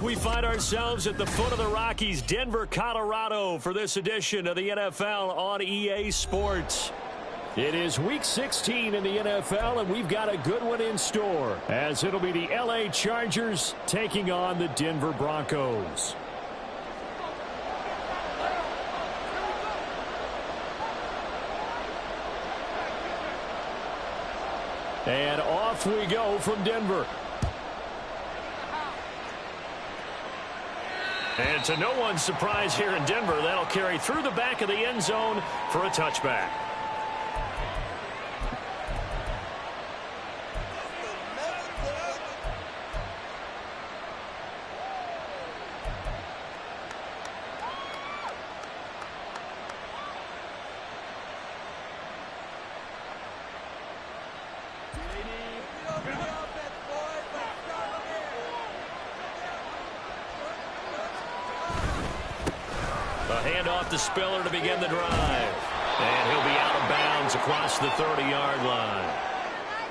We find ourselves at the foot of the Rockies, Denver, Colorado, for this edition of the NFL on EA Sports. It is Week 16 in the NFL, and we've got a good one in store, as it'll be the LA Chargers taking on the Denver Broncos. And off we go from Denver. And to no one's surprise here in Denver, that'll carry through the back of the end zone for a touchback. Handoff to Spiller to begin the drive. And he'll be out of bounds across the 30-yard line.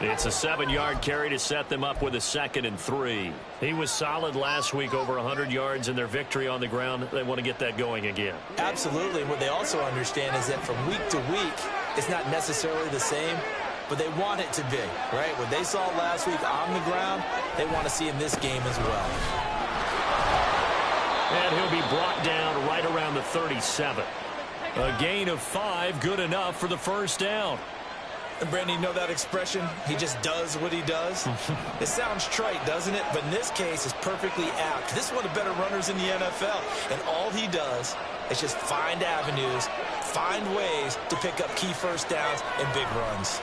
It's a 7-yard carry to set them up with a 2nd and 3. He was solid last week, over 100 yards in their victory on the ground. They want to get that going again. Absolutely. What they also understand is that from week to week, it's not necessarily the same, but they want it to be, right? What they saw last week on the ground, they want to see in this game as well. And he'll be brought down right around the 37. A gain of 5, good enough for the first down. And Brandon, you know that expression? He just does what he does. It sounds trite, doesn't it? But in this case, it's perfectly apt. This is one of the better runners in the NFL. And all he does is just find avenues, find ways to pick up key first downs and big runs.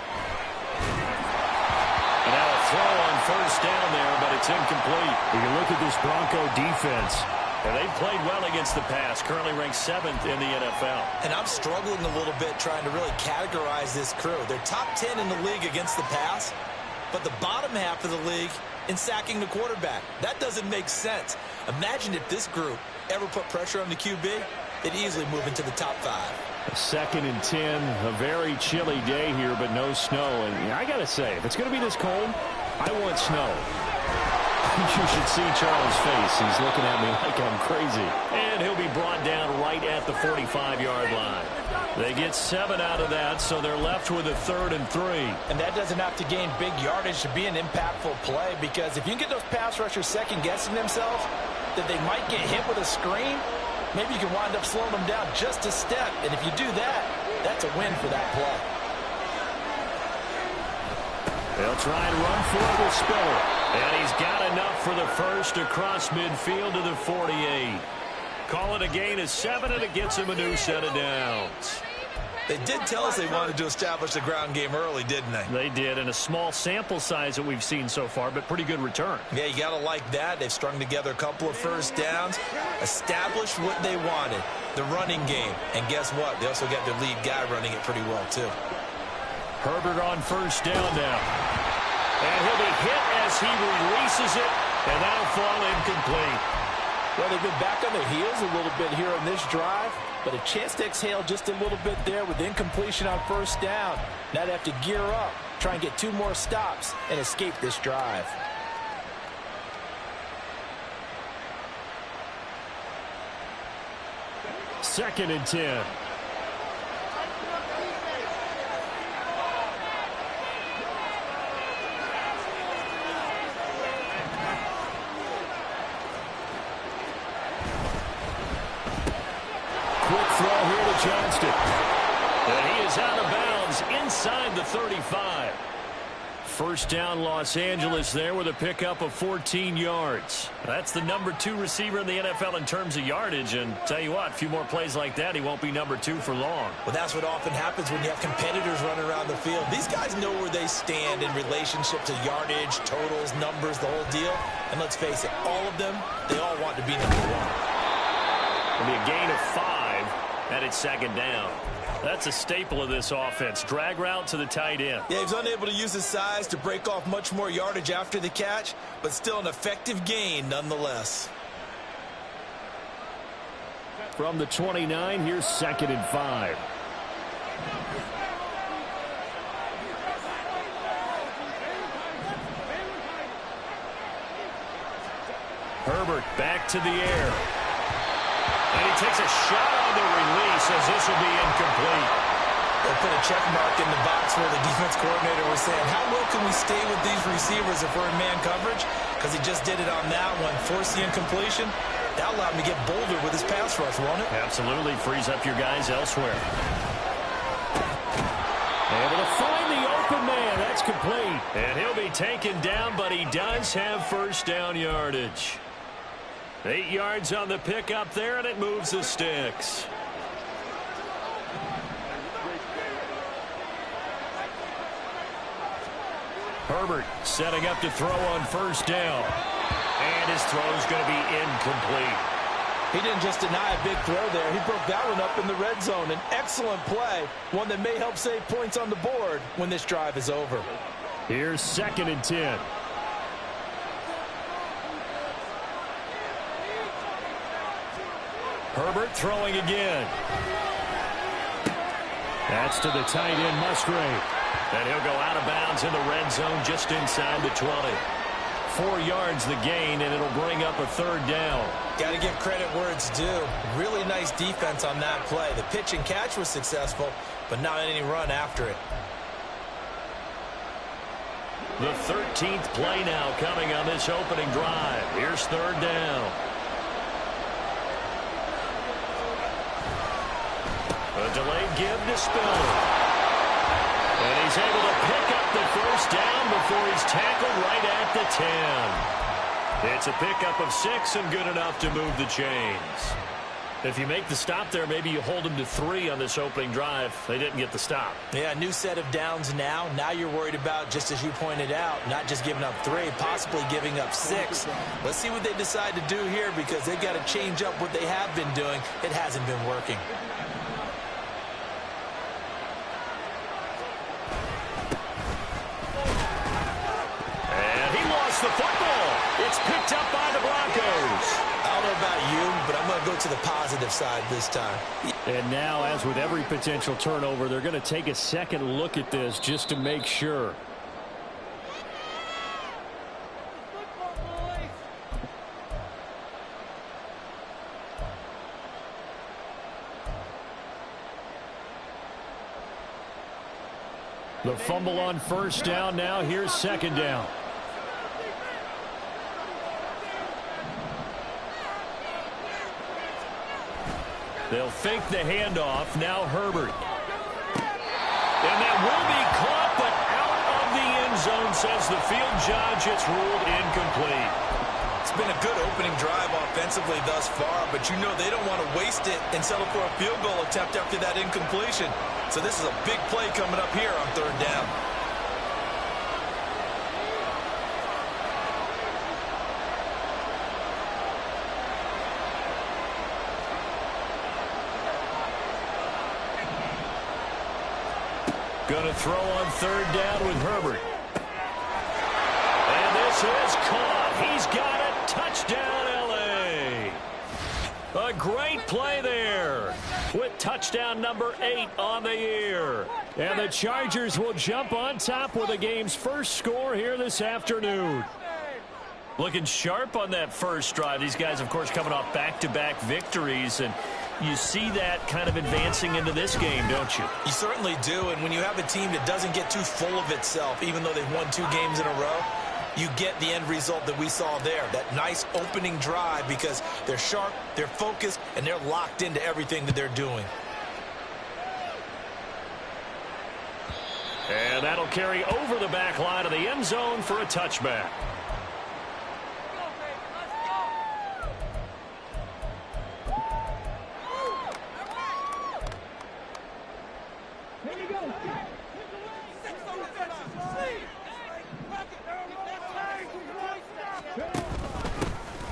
And now a throw on first down there, but it's incomplete. You can look at this Bronco defense. And they've played well against the pass, currently ranked 7th in the NFL. And I'm struggling a little bit trying to really categorize this crew. They're top 10 in the league against the pass, but the bottom half of the league in sacking the quarterback. That doesn't make sense. Imagine if this group ever put pressure on the QB, they'd easily move into the top 5. A 2nd and 10, a very chilly day here, but no snow. And I got to say, if it's going to be this cold, I want snow. You should see Charles' face. He's looking at me like I'm crazy. And he'll be brought down right at the 45-yard line. They get 7 out of that, so they're left with a 3rd and 3. And that doesn't have to gain big yardage to be an impactful play, because if you can get those pass rushers second-guessing themselves, that they might get hit with a screen, maybe you can wind up slowing them down just a step. And if you do that, that's a win for that play. They'll try and run for it with Spiller. And he's got enough for the first across midfield to the 48. Call it a gain of 7, and it gets him a new set of downs. They did tell us they wanted to establish the ground game early, didn't they? They did, in a small sample size that we've seen so far, but pretty good return. Yeah, you got to like that. They've strung together a couple of first downs, established what they wanted, the running game. And guess what? They also got their lead guy running it pretty well, too. Herbert on first down now. And he'll be hit as he releases it, and that'll fall incomplete. Well, they've been back on their heels a little bit here on this drive, but a chance to exhale just a little bit there with incompletion on first down. Now they have to gear up, try and get 2 more stops, and escape this drive. Second and 10. Quick throw here to Johnston. And he is out of bounds inside the 35. First down, Los Angeles there with a pickup of 14 yards. That's the number 2 receiver in the NFL in terms of yardage. And tell you what, a few more plays like that, he won't be number 2 for long. Well, that's what often happens when you have competitors running around the field. These guys know where they stand in relationship to yardage, totals, numbers, the whole deal. And let's face it, all of them, they all want to be number 1. It'll be a gain of 5, and it's 2nd down. That's a staple of this offense. Drag route to the tight end. Yeah, he was unable to use his size to break off much more yardage after the catch, but still an effective gain nonetheless. From the 29, here's 2nd and 5. Herbert Herbert back to the air. And he takes a shot on the release as this will be incomplete. They put a check mark in the box where the defense coordinator was saying, how well can we stay with these receivers if we're in man coverage? Because he just did it on that one. Force the incompletion. That allowed him to get bolder with his pass rush, won't it? Absolutely. Frees up your guys elsewhere. Able to find the open man. That's complete. And he'll be taken down, but he does have first down yardage. 8 yards on the pickup there, and it moves the sticks. Herbert setting up to throw on first down. And his throw is going to be incomplete. He didn't just deny a big throw there. He broke that one up in the red zone. An excellent play. One that may help save points on the board when this drive is over. Here's 2nd and 10. Herbert throwing again. That's to the tight end, Musgrave. And he'll go out of bounds in the red zone just inside the 20. 4 yards the gain, and it'll bring up a 3rd down. Got to give credit where it's due. Really nice defense on that play. The pitch and catch was successful, but not any run after it. The 13th play now coming on this opening drive. Here's 3rd down. A delayed give to Spiller. And he's able to pick up the first down before he's tackled right at the 10. It's a pickup of 6 and good enough to move the chains. If you make the stop there, maybe you hold them to 3 on this opening drive. They didn't get the stop. Yeah, new set of downs now. Now you're worried about, just as you pointed out, not just giving up 3, possibly giving up 6. Let's see what they decide to do here because they've got to change up what they have been doing. It hasn't been working. The football. It's picked up by the Broncos. I don't know about you, but I'm going to go to the positive side this time. And now, as with every potential turnover, they're going to take a second look at this just to make sure. The fumble on first down. Now here's 2nd down. They'll fake the handoff. Now Herbert. And that will be caught, but out of the end zone, says the field judge. It's ruled incomplete. It's been a good opening drive offensively thus far, but you know they don't want to waste it and settle for a field goal attempt after that incompletion. So this is a big play coming up here on 3rd down. Going to throw on 3rd down with Herbert. And this is caught. He's got it. Touchdown, L.A. A great play there with touchdown number 8 on the year. And the Chargers will jump on top with the game's first score here this afternoon. Looking sharp on that first drive. These guys, of course, coming off back-to-back victories, and you see that kind of advancing into this game, don't you? You certainly do, and when you have a team that doesn't get too full of itself, even though they've won 2 games in a row, you get the end result that we saw there, that nice opening drive, because they're sharp, they're focused, and they're locked into everything that they're doing. And that'll carry over the back line of the end zone for a touchback.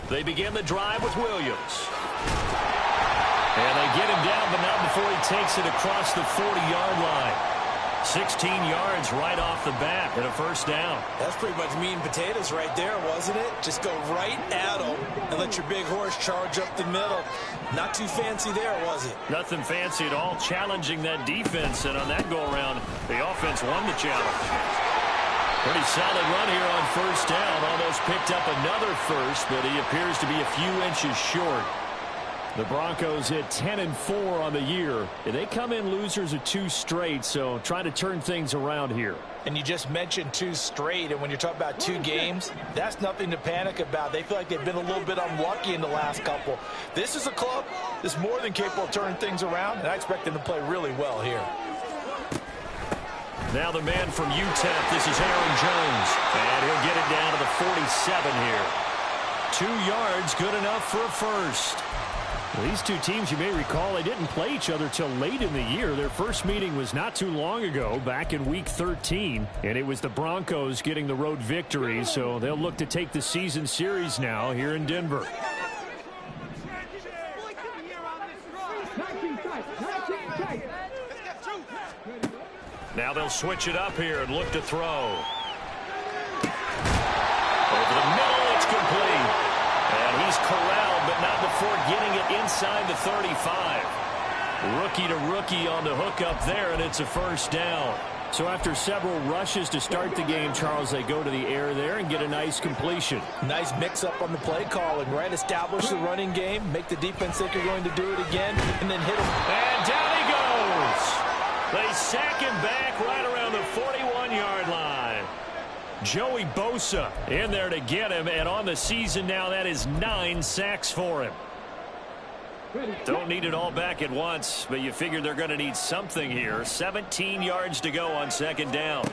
They begin the drive with Williams. And they get him down, but not before he takes it across the 40-yard line. 16 yards right off the bat and a first down. That's pretty much meat and potatoes right there, wasn't it? Just go right at them and let your big horse charge up the middle. Not too fancy there, was it? Nothing fancy at all, challenging that defense. And on that go-around, the offense won the challenge. Pretty solid run here on first down. Almost picked up another first, but he appears to be a few inches short. The Broncos hit 10-4 on the year. They come in losers of 2 straight, so try to turn things around here. And you just mentioned 2 straight, and when you're talking about 2 games, that's nothing to panic about. They feel like they've been a little bit unlucky in the last couple. This is a club that's more than capable of turning things around, and I expect them to play really well here. Now the man from UTEP, this is Aaron Jones, and he'll get it down to the 47 here. 2 yards, good enough for a first. Well, these 2 teams, you may recall, they didn't play each other till late in the year. Their first meeting was not too long ago, back in Week 13, and it was the Broncos getting the road victory, so they'll look to take the season series now here in Denver. Now they'll switch it up here and look to throw. Over the middle, it's complete. And he's corralled, but not before getting it inside the 35. Rookie to rookie on the hook up there, and it's a first down. So after several rushes to start the game, Charles, they go to the air there and get a nice completion. Nice mix-up on the play calling, right? Establish the running game, make the defense think you're going to do it again, and then hit him. And down he goes. They sack him back right around the 41-yard line. Joey Bosa in there to get him, and on the season now, that is 9 sacks for him. Don't need it all back at once, but you figure they're going to need something here. 17 yards to go on second down.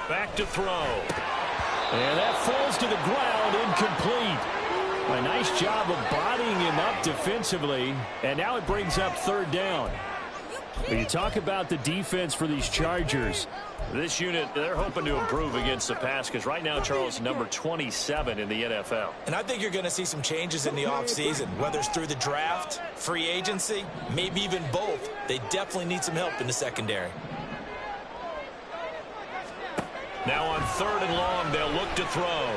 Back to throw. And that falls to the ground, incomplete. A nice job of bodying him up defensively, and now it brings up third down. When you talk about the defense for these Chargers, this unit, they're hoping to improve against the pass because right now, Charles, number 27 in the NFL. And I think you're going to see some changes in the offseason, whether it's through the draft, free agency, maybe even both. They definitely need some help in the secondary. Now on third and long, they'll look to throw.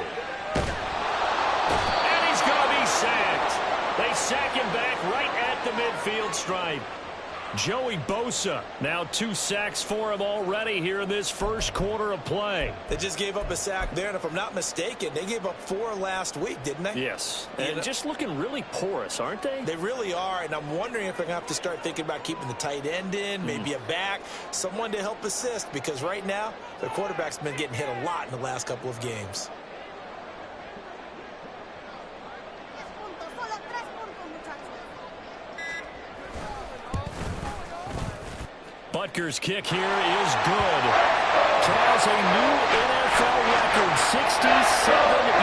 And he's going to be sacked. They sack him back right at the midfield stripe. Joey Bosa, now 2 sacks for him already here in this first quarter of play. They just gave up a sack there, and if I'm not mistaken, they gave up 4 last week, didn't they? Yes, and just looking really porous, aren't they? They really are, and I'm wondering if they're going to have to start thinking about keeping the tight end in, maybe a back, someone to help assist, because right now, their quarterback's been getting hit a lot in the last couple of games. Butker's kick here is good. Charles, a new NFL record, 67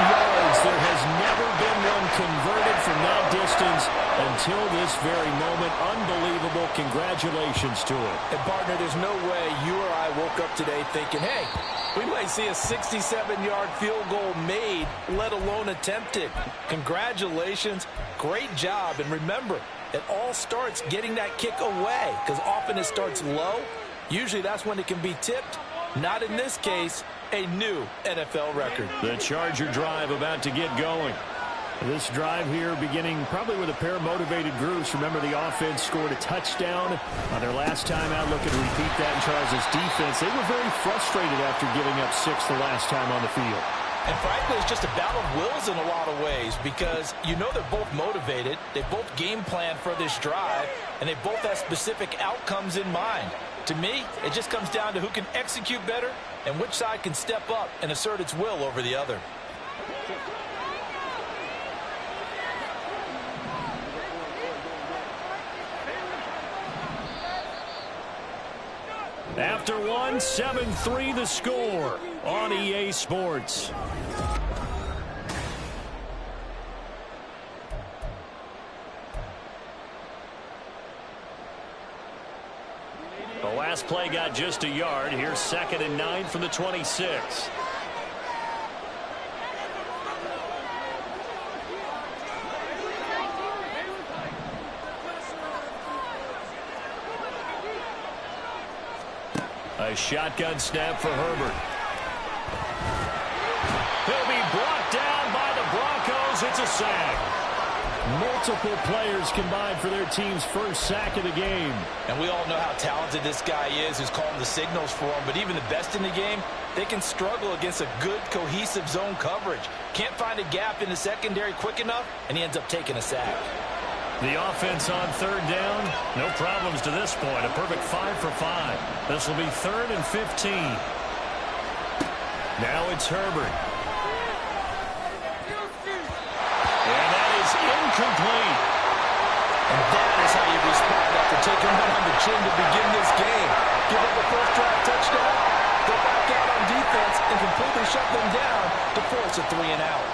yards. There has never been one converted from that distance until this very moment. Unbelievable. Congratulations to him. And, partner, there's no way you or I woke up today thinking, hey, we might see a 67-yard field goal made, let alone attempted. Congratulations. Great job. And remember, it all starts getting that kick away because often it starts low. Usually that's when it can be tipped. Not in this case, a new NFL record. The Charger drive about to get going. This drive here beginning probably with a pair of motivated groups. Remember, the offense scored a touchdown on their last time out. Looking to repeat that in Charles' defense. They were very frustrated after giving up 6 the last time on the field. And frankly, it's just a battle of wills in a lot of ways because you know they're both motivated. They both game plan for this drive, and they both have specific outcomes in mind. To me, it just comes down to who can execute better and which side can step up and assert its will over the other. After one, 7-3 the score on EA Sports. The last play got just a yard. Here's 2nd and 9 from the 26. A shotgun snap for Herbert. He'll be brought down by the Broncos. It's a sack. Multiple players combined for their team's first sack of the game. And we all know how talented this guy is who's calling the signals for him. But even the best in the game, they can struggle against a good, cohesive zone coverage. Can't find a gap in the secondary quick enough, and he ends up taking a sack. The offense on third down. No problems to this point. A perfect 5 for 5. This will be 3rd and 15. Now it's Herbert. And that is incomplete. And that is how you respond after taking one on the chin to begin this game. Give up a first drive touchdown, go back out on defense, and completely shut them down to force a 3 and out.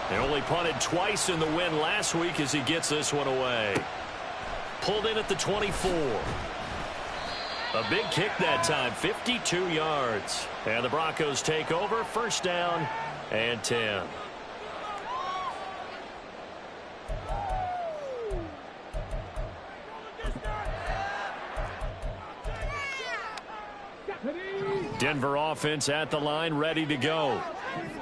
They only punted twice in the win last week as he gets this one away. Pulled in at the 24. A big kick that time, 52 yards. And the Broncos take over, 1st down and 10. Denver offense at the line, ready to go.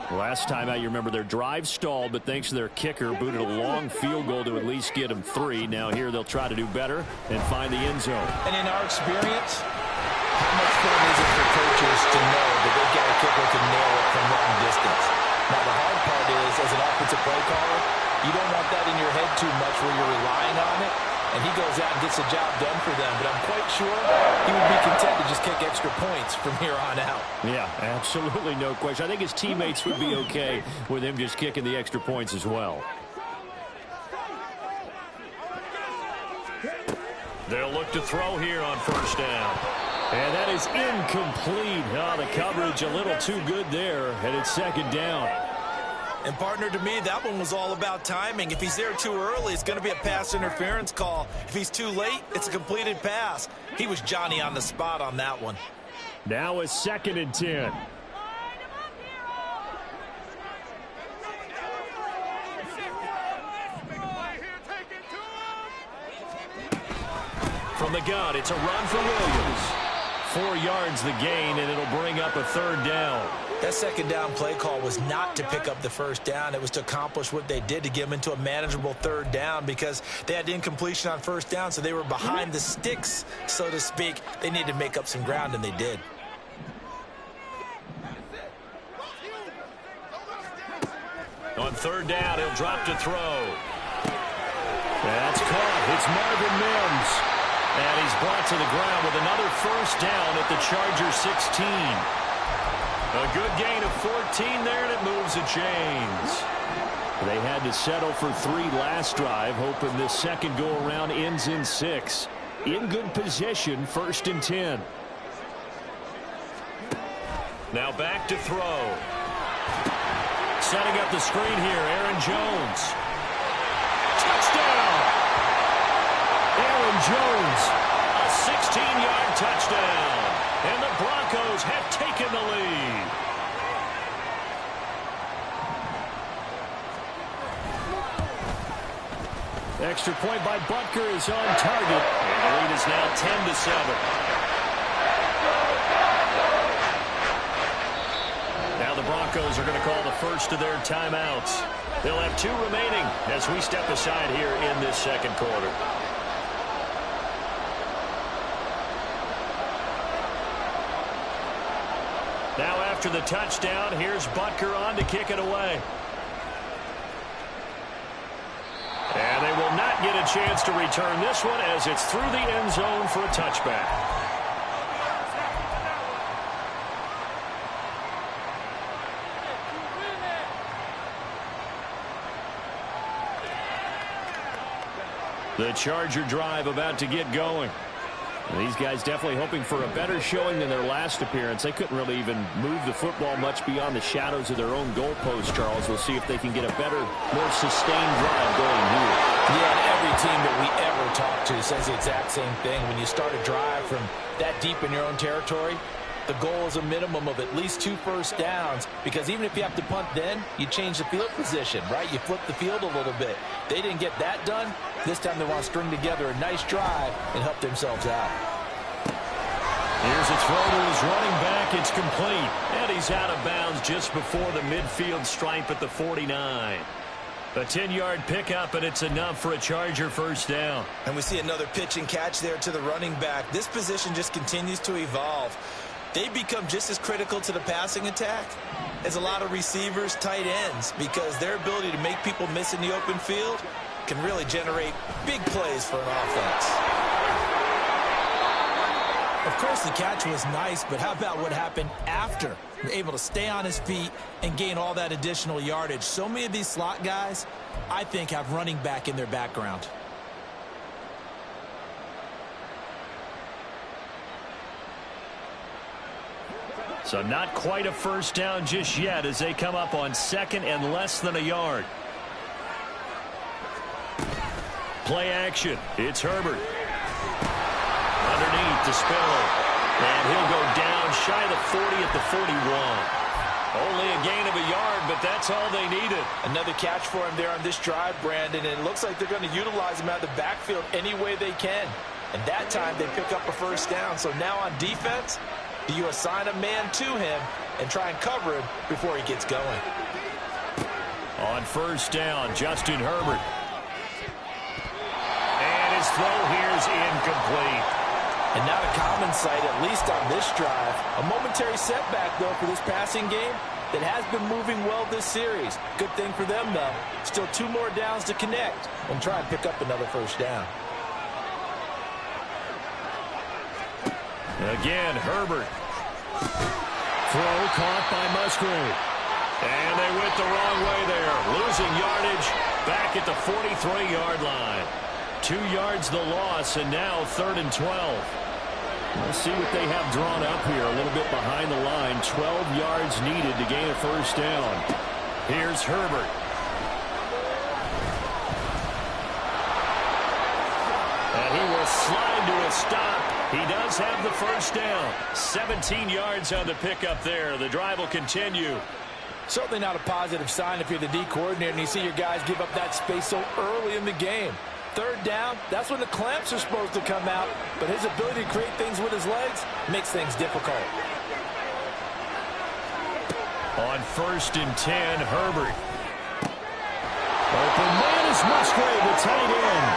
Last time out, you remember their drive stalled, but thanks to their kicker, booted a long field goal to at least get them 3. Now here they'll try to do better and find the end zone. And in our experience, how much fun is it for coaches to know that they've got a kicker to nail it from long distance? Now the hard part is, as an offensive play caller, you don't want that in your head too much where you're relying on it. And he goes out and gets the job done for them. But I'm quite sure he would be content to just kick extra points from here on out. Yeah, absolutely no question. I think his teammates would be okay with him just kicking the extra points as well. They'll look to throw here on 1st down. And that is incomplete. Oh, the coverage a little too good there. And it's 2nd down. And, partner, to me, that one was all about timing. If he's there too early, it's going to be a pass interference call. If he's too late, it's a completed pass. He was Johnny on the spot on that one. Now a 2nd and 10. From the gun, it's a run for Williams. 4 yards the gain, and it'll bring up a 3rd down. That 2nd down play call was not to pick up the 1st down. It was to accomplish what they did to get them into a manageable 3rd down because they had incompletion on 1st down, so they were behind the sticks, so to speak. They needed to make up some ground, and they did. On 3rd down, he'll drop to throw. That's caught. It's Marvin Mims. And he's brought to the ground with another 1st down at the Chargers 16. A good gain of 14 there, and it moves the chains. They had to settle for 3 last drive, hoping this second go-around ends in 6. In good position, 1st and 10. Now back to throw. Setting up the screen here, Aaron Jones. Touchdown! Aaron Jones, a 16-yard touchdown. And the Broncos have taken the lead. Extra point by Butker is on target. And the lead is now 10-7. Now the Broncos are going to call the first of their timeouts. They'll have 2 remaining as we step aside here in this 2nd quarter. Now after the touchdown, here's Butker on to kick it away. And they will not get a chance to return this one as it's through the end zone for a touchback. The Charger drive about to get going. And these guys definitely hoping for a better showing than their last appearance. They couldn't really even move the football much beyond the shadows of their own goalpost, Charles. We'll see if they can get a better, more sustained drive going here. Yeah, and every team that we ever talk to says the exact same thing. When you start a drive from that deep in your own territory, the goal is a minimum of at least 2 first downs, because even if you have to punt then, you change the field position, right? You flip the field a little bit. They didn't get that done. This time they want to string together a nice drive and help themselves out. Here's a throw to his running back. It's complete. And he's out of bounds just before the midfield stripe at the 49. A 10-yard pickup, and it's enough for a Charger first down. And we see another pitch and catch there to the running back. This position just continues to evolve. They become just as critical to the passing attack as a lot of receivers, tight ends, because their ability to make people miss in the open field can really generate big plays for an offense. Of course, the catch was nice, but how about what happened after? Able to stay on his feet and gain all that additional yardage. So many of these slot guys, I think, have running back in their background. So not quite a first down just yet as they come up on second and less than a yard. Play action. It's Herbert. Underneath to Spiller. And he'll go down shy of the 40 at the 41. Only a gain of a yard, but that's all they needed. Another catch for him there on this drive, Brandon, and it looks like they're going to utilize him out of the backfield any way they can. And that time they pick up a first down. So now on defense, do you assign a man to him and try and cover him before he gets going? On first down, Justin Herbert. And his throw here is incomplete. And not a common sight, at least on this drive. A momentary setback, though, for this passing game that has been moving well this series. Good thing for them, though. Still 2 more downs to connect and try and pick up another first down. Again, Herbert. Throw caught by Musgrave. And they went the wrong way there. Losing yardage back at the 43-yard line. 2 yards the loss, and now 3rd and 12. Let's see what they have drawn up here. A little bit behind the line. 12 yards needed to gain a first down. Here's Herbert. And he will slide to a stop. He does have the first down. 17 yards on the pickup there. The drive will continue. Certainly not a positive sign if you're the D coordinator and you see your guys give up that space so early in the game. 3rd down, that's when the clamps are supposed to come out, but his ability to create things with his legs makes things difficult. On 1st and 10, Herbert. Open man is Musgrave, the tight end.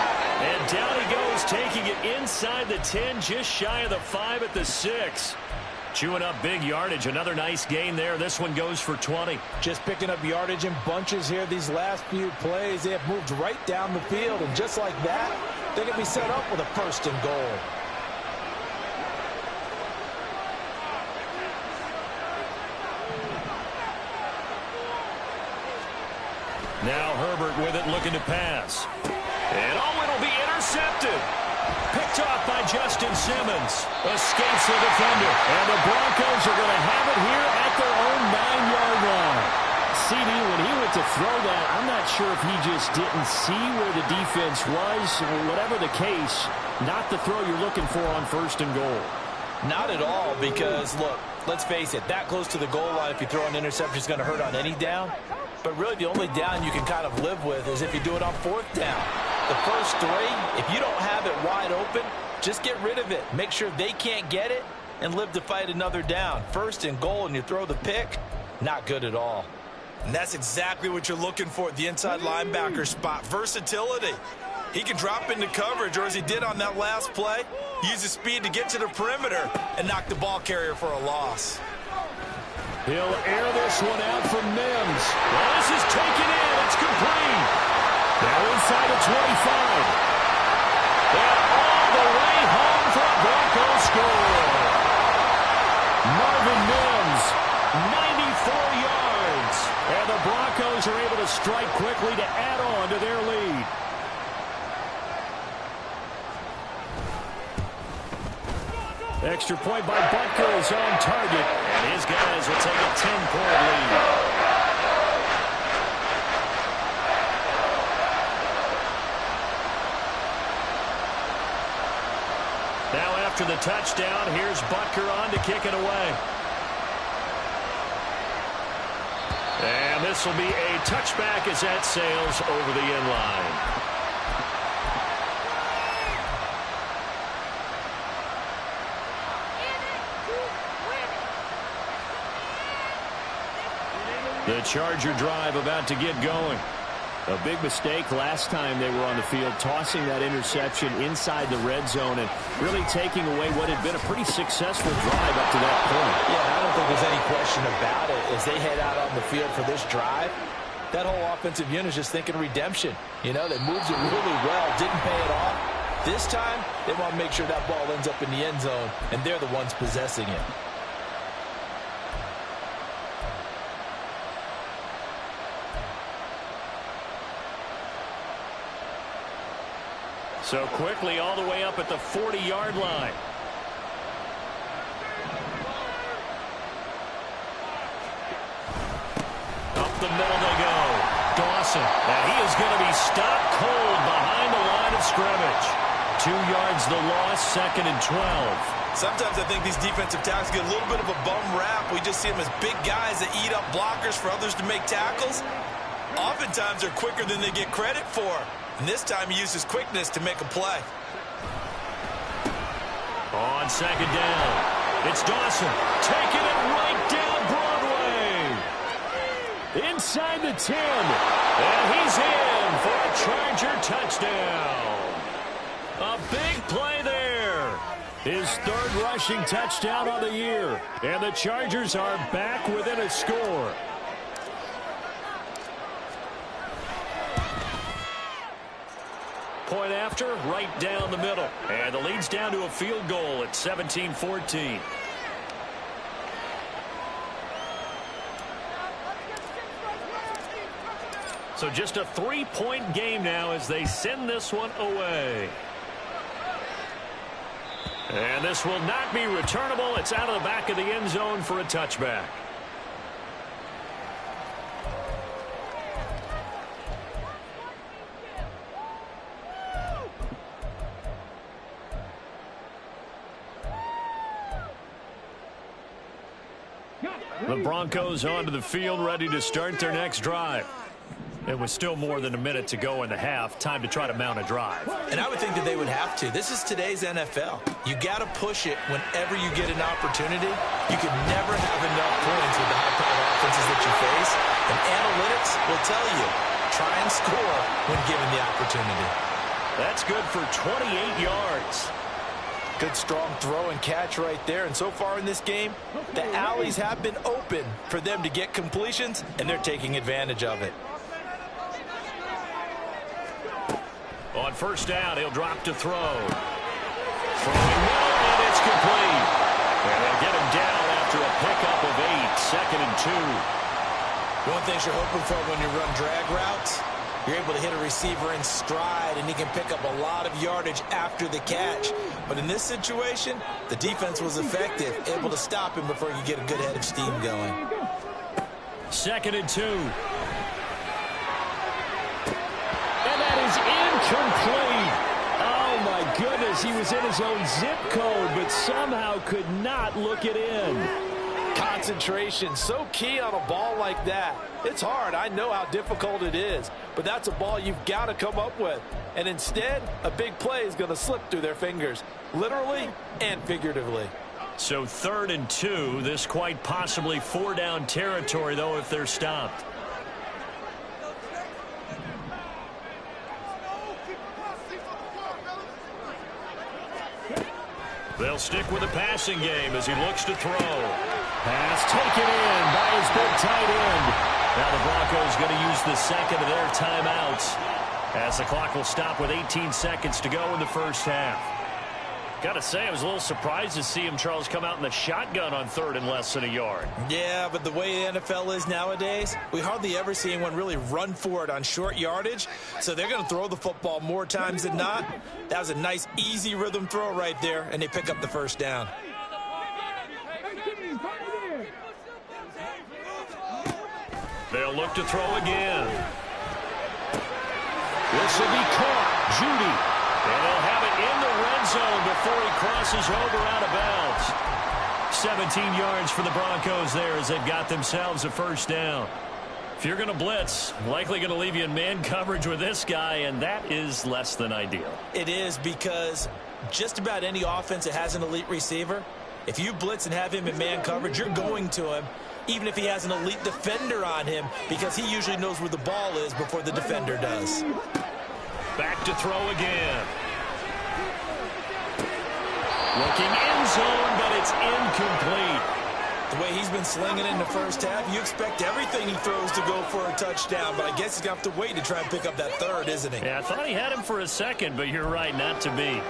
And down he goes, taking it inside the 10, just shy of the 5 at the 6. Chewing up big yardage. Another nice gain there. This one goes for 20. Just picking up yardage in bunches here these last few plays. They have moved right down the field, and just like that, they're going to be set up with a 1st and goal. Now Herbert with it, looking to pass. And it'll be intercepted. Picked off by Justin Simmons. Escapes the defender. And the Broncos are going to have it here at their own 9-yard line. CD, when he went to throw that, I'm not sure if he just didn't see where the defense was. Whatever the case, not the throw you're looking for on 1st and goal. Not at all, because, look, let's face it, that close to the goal line, if you throw an interception, is going to hurt on any down. But really, the only down you can kind of live with is if you do it on 4th down. The first 3, if you don't have it wide open, just get rid of it. Make sure they can't get it and live to fight another down. 1st and goal, and you throw the pick, not good at all. And that's exactly what you're looking for at the inside linebacker spot. Versatility. He can drop into coverage, or as he did on that last play, use his speed to get to the perimeter and knock the ball carrier for a loss. He'll air this one out from Mims. Well, this is taken in. It's complete. Now inside the 25. And all the way home for a Broncos score. Marvin Mims, 94 yards. And the Broncos are able to strike quickly to add on to their lead. Extra point by Butker is on target. And his guys will take a 10-point lead. Now after the touchdown, here's Butker on to kick it away. And this will be a touchback as that sails over the end line. The Charger drive about to get going. A big mistake last time they were on the field, tossing that interception inside the red zone and really taking away what had been a pretty successful drive up to that point. Yeah, I don't think there's any question about it. As they head out on the field for this drive, that whole offensive unit is just thinking redemption. You know, they moved it really well, didn't pay it off. This time, they want to make sure that ball ends up in the end zone, and they're the ones possessing it. So quickly all the way up at the 40-yard line. Up the middle they go. Dawson. And he is going to be stopped cold behind the line of scrimmage. 2 yards the loss, 2nd and 12. Sometimes I think these defensive tackles get a little bit of a bum rap. We just see them as big guys that eat up blockers for others to make tackles. Oftentimes they're quicker than they get credit for. And this time he uses quickness to make a play. On 2nd down, it's Dawson taking it right down Broadway. Inside the 10. And he's in for a Charger touchdown. A big play there. His 3rd rushing touchdown on the year. And the Chargers are back within a score. Point after, right down the middle. And the lead's down to a field goal at 17-14. So just a 3-point game now as they send this one away. And this will not be returnable. It's out of the back of the end zone for a touchback. The Broncos onto the field, ready to start their next drive. It was still more than a minute to go in the half. Time to try to mount a drive. And I would think that they would have to. This is today's NFL. You got to push it whenever you get an opportunity. You can never have enough points with the high-powered offenses that you face. And analytics will tell you, try and score when given the opportunity. That's good for 28 yards. Good strong throw and catch right there. And so far in this game, the alleys have been open for them to get completions, and they're taking advantage of it. On 1st down, he'll drop to throw. Throwing well, and it's complete. And they'll get him down after a pickup of 8, 2nd and 2. One thing you're hoping for when you run drag routes, you're able to hit a receiver in stride, and he can pick up a lot of yardage after the catch. But in this situation, the defense was effective, able to stop him before you get a good head of steam going. 2nd and 2. And that is incomplete. Oh, my goodness. He was in his own zip code, but somehow could not look it in. Concentration, so key on a ball like that. It's hard. I know how difficult it is, but that's a ball you've got to come up with. And instead, a big play is going to slip through their fingers, literally and figuratively. So 3rd and 2, this quite possibly 4-down territory, though, if they're stopped. They'll stick with the passing game as he looks to throw. Pass taken in by his big tight end. Now the Broncos going to use the 2nd of their timeouts as the clock will stop with 18 seconds to go in the 1st half. Got to say, I was a little surprised to see him, Charles, come out in the shotgun on 3rd and less than a yard. Yeah, but the way the NFL is nowadays, we hardly ever see anyone really run for it on short yardage. So they're going to throw the football more times than not. That was a nice, easy rhythm throw right there, and they pick up the 1st down. They'll look to throw again. This will be caught. Judy. And he'll have it in the red zone before he crosses over out of bounds. 17 yards for the Broncos there as they've got themselves a 1st down. If you're going to blitz, likely going to leave you in man coverage with this guy, and that is less than ideal. It is, because just about any offense that has an elite receiver, If you blitz and have him in man coverage, you're going to him, even if he has an elite defender on him, because he usually knows where the ball is before the defender does. Back to throw again. Looking end zone, but it's incomplete. The way he's been slinging in the first half, you expect everything he throws to go for a touchdown, but I guess he's going to have to wait to try and pick up that third, isn't he? Yeah, I thought he had him for a second, but you're right, not to be.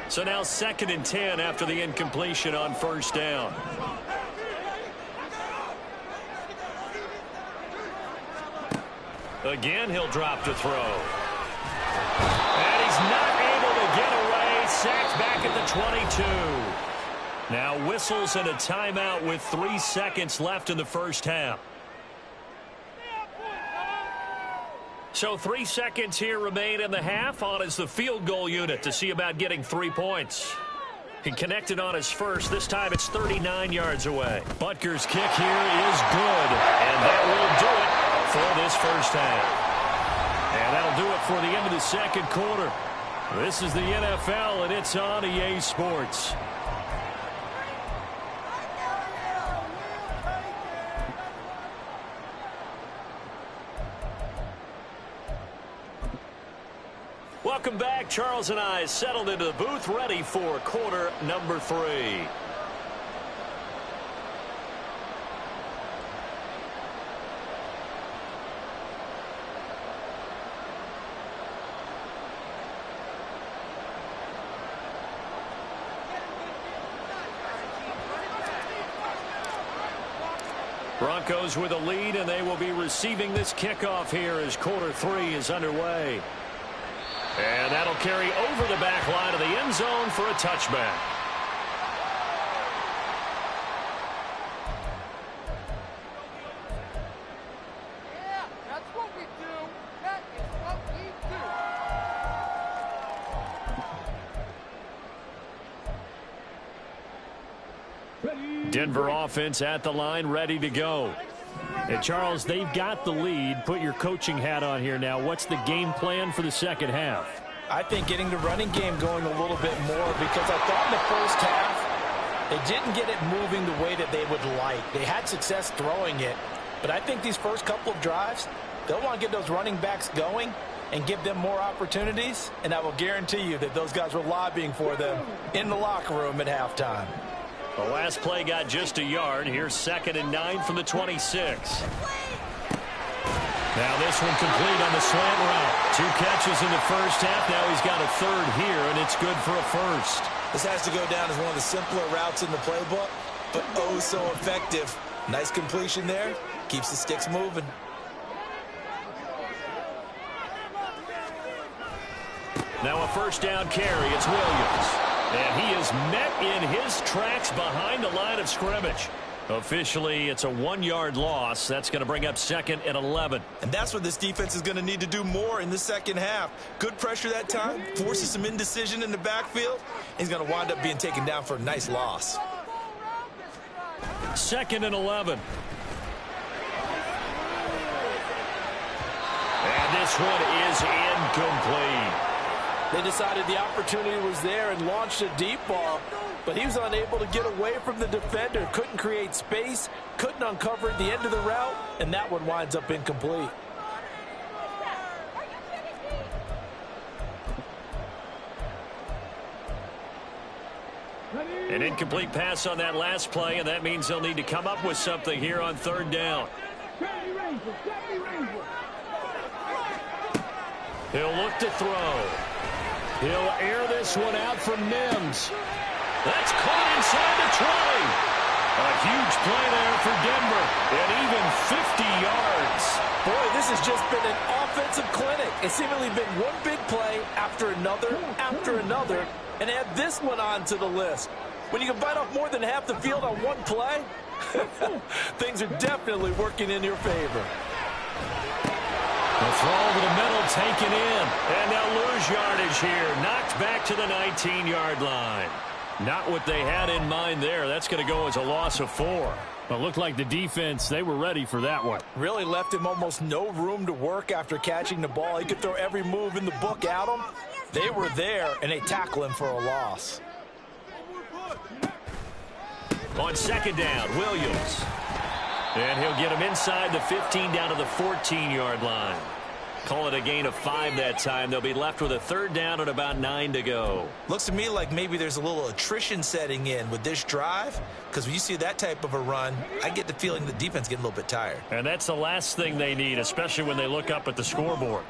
So now 2nd and 10 after the incompletion on first down. Again, he'll drop to throw. And he's not able to get away. Sacked back at the 22. Now whistles and a timeout with 3 seconds left in the first half. So 3 seconds here remain in the half. On is the field goal unit to see about getting 3 points. He connected on his first. This time it's 39 yards away. Butker's kick here is good. And that will do it for this first half. And that'll do it for the end of the second quarter. This is the NFL, and it's on EA Sports. Welcome back. Charles and I settled into the booth, ready for quarter number 3. Broncos with a lead, and they will be receiving this kickoff here as quarter 3 is underway. And that'll carry over the back line of the end zone for a touchback. Yeah, that's what we do. That is what we do. Denver offense at the line, ready to go. And Charles, they've got the lead. Put your coaching hat on here now. What's the game plan for the second half? I think getting the running game going a little bit more, because I thought in the first half they didn't get it moving the way that they would like. They had success throwing it, but I think these first couple of drives, they'll want to get those running backs going and give them more opportunities, and I will guarantee you that those guys were lobbying for them in the locker room at halftime. The last play got just a yard. Here's 2nd and 9 from the 26. Now this one complete on the slant route. 2 catches in the first half. Now he's got a third here, and it's good for a first. This has to go down as one of the simpler routes in the playbook, but oh so effective. Nice completion there. Keeps the sticks moving. Now a first down carry. It's Williams. And he is met in his tracks behind the line of scrimmage. Officially, it's a 1-yard loss. That's going to bring up 2nd and 11. And that's what this defense is going to need to do more in the second half. Good pressure that time. Forces some indecision in the backfield. He's going to wind up being taken down for a nice loss. 2nd and 11. And this one is incomplete. They decided the opportunity was there and launched a deep ball, but he was unable to get away from the defender. Couldn't create space, couldn't uncover the end of the route, and that one winds up incomplete. An incomplete pass on that last play, and that means they'll need to come up with something here on 3rd down. He'll look to throw. He'll air this one out from Mims. That's caught inside the 20. A huge play there for Denver. And even 50 yards. Boy, this has just been an offensive clinic. It's seemingly been one big play after another, and add this one on to the list. When you can bite off more than half the field on one play, things are definitely working in your favor. The throw over the middle taken in. And they'll lose yardage here. Knocked back to the 19-yard line. Not what they had in mind there. That's going to go as a loss of 4. Well, it looked like the defense, they were ready for that one. Really left him almost no room to work after catching the ball. He could throw every move in the book at him. They were there, and they tackle him for a loss. On second down, Williams. And he'll get him inside the 15 down to the 14-yard line. Call it a gain of 5 that time. They'll be left with a third down and about 9 to go. Looks to me like maybe there's a little attrition setting in with this drive, because when you see that type of a run, I get the feeling the defense getting a little bit tired. And that's the last thing they need, especially when they look up at the scoreboard.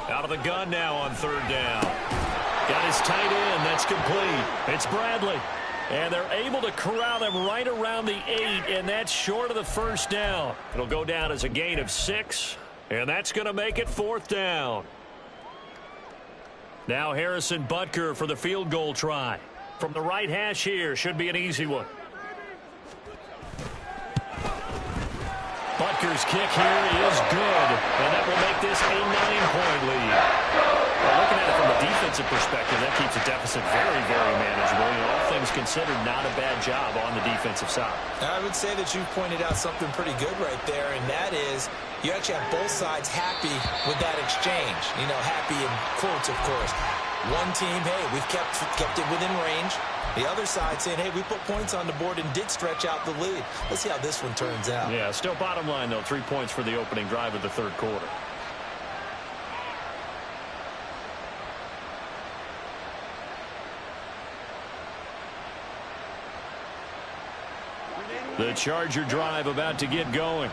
Out of the gun now on third down. Got his tight end. That's complete. It's Bradley. And they're able to corral him right around the 8, and that's short of the first down. It'll go down as a gain of 6, and that's going to make it fourth down. Now Harrison Butker for the field goal try. From the right hash here, should be an easy one. Butker's kick here is good, and that will make this a 9-point lead. Well, looking at it from a defensive perspective, that keeps the deficit very, very manageable. And all things considered, not a bad job on the defensive side. I would say that you pointed out something pretty good right there, and that is you actually have both sides happy with that exchange. You know, happy in quotes, of course. One team, hey, we've kept it within range. The other side saying, hey, we put points on the board and did stretch out the lead. Let's see how this one turns out. Yeah, still bottom line, though, 3 points for the opening drive of the third quarter. The Charger drive about to get going.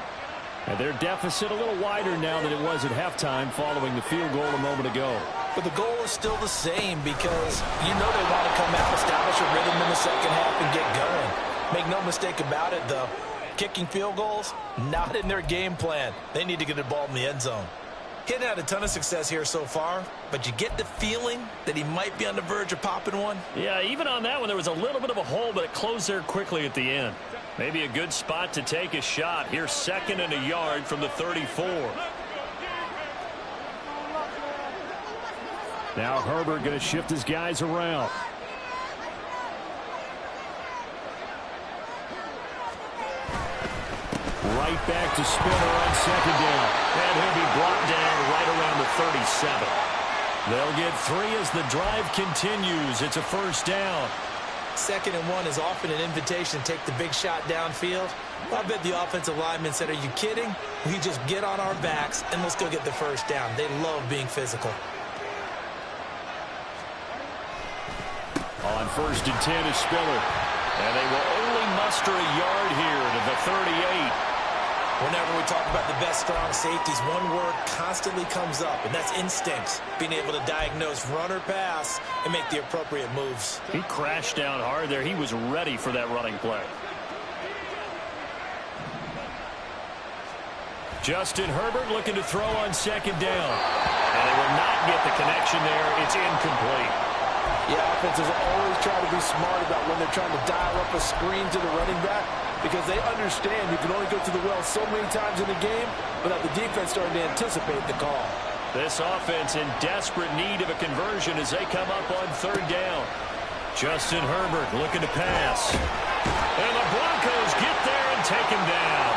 And their deficit a little wider now than it was at halftime following the field goal a moment ago. But the goal is still the same because you know they want to come out, establish a rhythm in the second half and get going. Make no mistake about it, though. Kicking field goals, not in their game plan. They need to get the ball in the end zone. He hadn't had a ton of success here so far, but you get the feeling that he might be on the verge of popping one. Yeah, even on that one, there was a little bit of a hole, but it closed there quickly at the end. Maybe a good spot to take a shot. Here's 2nd and a yard from the 34. Now Herbert going to shift his guys around. Right back to Spinner on second down. And he'll be brought down right around the 37. They'll get 3 as the drive continues. It's a first down. 2nd and 1 is often an invitation to take the big shot downfield. I bet the offensive lineman said, are you kidding? We just get on our backs and let's go get the first down. They love being physical. On 1st and 10 is Spiller. And they will only muster a yard here to the 38. Whenever we talk about the best strong safeties, one word constantly comes up, and that's instincts. Being able to diagnose run or pass and make the appropriate moves. He crashed down hard there. He was ready for that running play. Justin Herbert looking to throw on second down. And they will not get the connection there. It's incomplete. Yeah, offenses always try to be smart about when they're trying to dial up a screen to the running back because they understand you can only go to the well so many times in the game without the defense starting to anticipate the call. This offense in desperate need of a conversion as they come up on third down. Justin Herbert looking to pass. And the Broncos get there and take him down.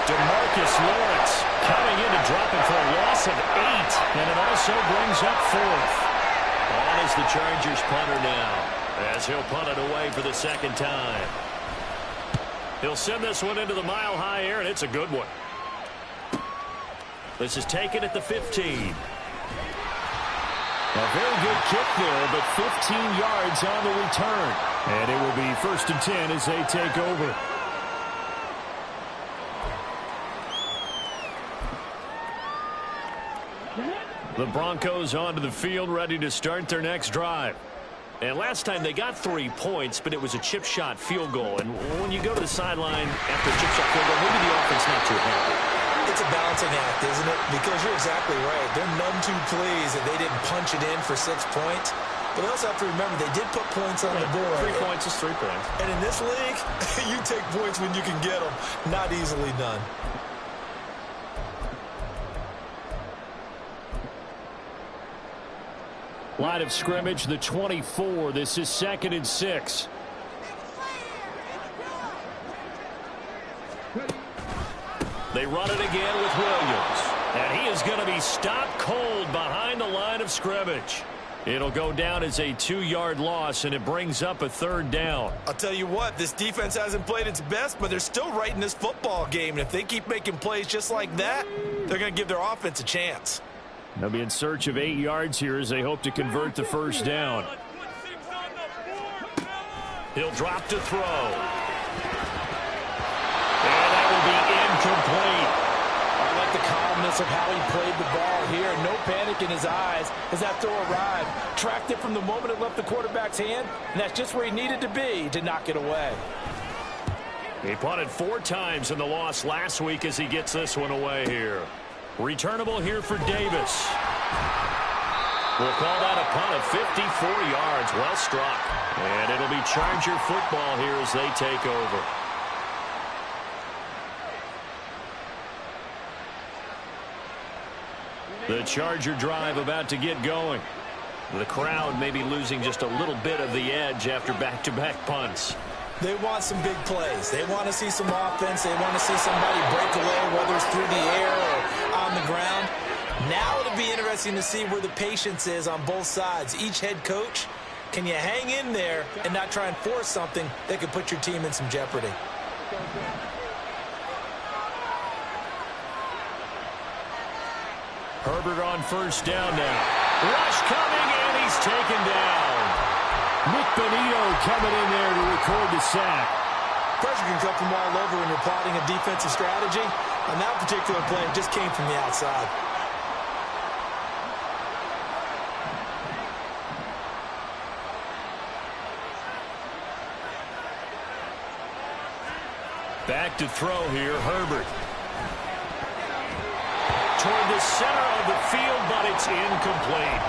DeMarcus Lawrence coming in to drop him for a loss of 8. And it also brings up 4th. On is the Chargers punter now, as he'll punt it away for the second time. He'll send this one into the mile-high air, and it's a good one. This is taken at the 15. A very good kick there, but 15 yards on the return. And it will be 1st and 10 as they take over. The Broncos onto the field, ready to start their next drive. And last time they got 3 points, but it was a chip shot field goal. And when you go to the sideline after a chip shot field goal, maybe the offense not too happy. It's a balancing act, isn't it? Because you're exactly right. They're none too pleased that they didn't punch it in for 6 points. But they also have to remember they did put points on the board. 3 points is 3 points. And in this league, you take points when you can get them. Not easily done. Line of scrimmage, the 24. This is 2nd and 6. They run it again with Williams. And he is going to be stopped cold behind the line of scrimmage. It'll go down as a 2-yard loss, and it brings up a 3rd down. I'll tell you what, this defense hasn't played its best, but they're still right in this football game. And if they keep making plays just like that, they're going to give their offense a chance. They'll be in search of 8 yards here as they hope to convert the 1st down. He'll drop to throw. And that will be incomplete. I like the calmness of how he played the ball here. No panic in his eyes as that throw arrived. Tracked it from the moment it left the quarterback's hand, and that's just where he needed to be to knock it away. He punted 4 times in the loss last week as he gets this one away here. Returnable here for Davis. We'll call that a punt of 54 yards. Well struck. And it'll be Charger football here as they take over. The Charger drive about to get going. The crowd may be losing just a little bit of the edge after back-to-back punts. They want some big plays. They want to see some offense. They want to see somebody break away, whether it's through the air or on the ground. Now it'll be interesting to see where the patience is on both sides. Each head coach, can you hang in there and not try and force something that could put your team in some jeopardy? Herbert on 1st down now. Rush coming, and he's taken down. Nick Benito coming in there to record the sack. Pressure can come from all over when you're plotting a defensive strategy. On that particular play, it just came from the outside. Back to throw here, Herbert. Toward the center of the field, but it's incomplete.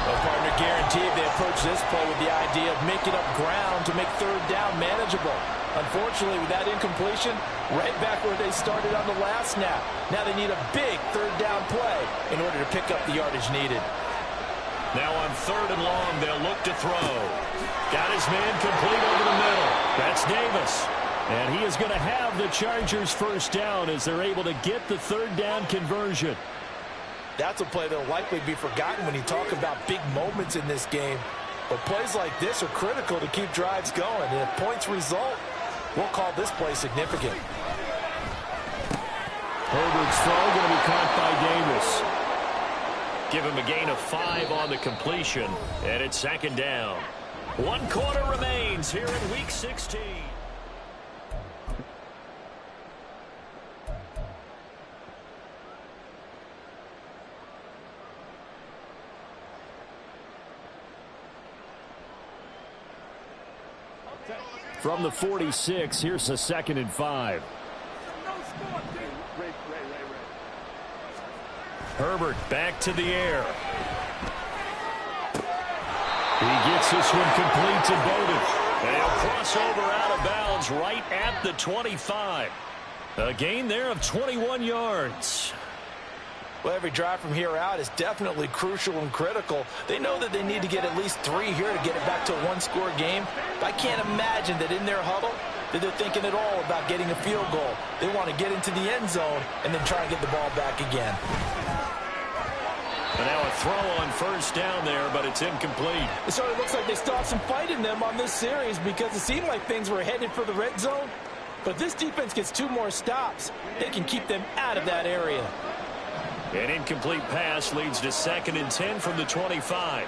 Well, partner, guaranteed they approach this play with the idea of making up ground to make 3rd down manageable. Unfortunately, with that incompletion, right back where they started on the last snap. Now they need a big 3rd down play in order to pick up the yardage needed. Now on 3rd and long, they'll look to throw. Got his man complete over the middle. That's Davis. And he is going to have the Chargers 1st down as they're able to get the 3rd down conversion. That's a play that will likely be forgotten when you talk about big moments in this game. But plays like this are critical to keep drives going. And if points result, we'll call this play significant. Herbert's throw going to be caught by Davis. Give him a gain of 5 on the completion. And it's 2nd down. 1 quarter remains here in Week 16. From the 46, here's a 2nd and 5. Herbert back to the air. He gets this one complete to Bowden. And he'll cross over out of bounds right at the 25. A gain there of 21 yards. Well, every drive from here out is definitely crucial and critical. They know that they need to get at least 3 here to get it back to a 1-score game. But I can't imagine that in their huddle that they're thinking at all about getting a field goal. They want to get into the end zone and then try and get the ball back again. And now a throw on 1st down there, but it's incomplete. It sort of looks like they still have some fight in them on this series because it seemed like things were headed for the red zone. But this defense gets 2 more stops. They can keep them out of that area. An incomplete pass leads to 2nd and 10 from the 25.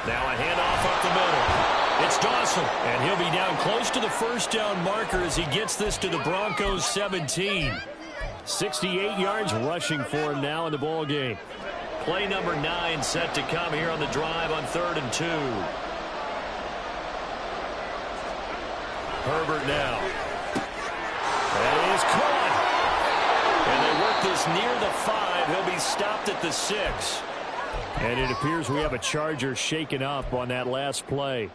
Now a handoff up the middle. It's Dawson, and he'll be down close to the 1st down marker as he gets this to the Broncos 17. 68 yards rushing for him now in the ball game. Play number 9 set to come here on the drive on 3rd and 2. Herbert now. That is caught. And they work this near the 5. He'll be stopped at the 6. And it appears we have a Charger shaken up on that last play.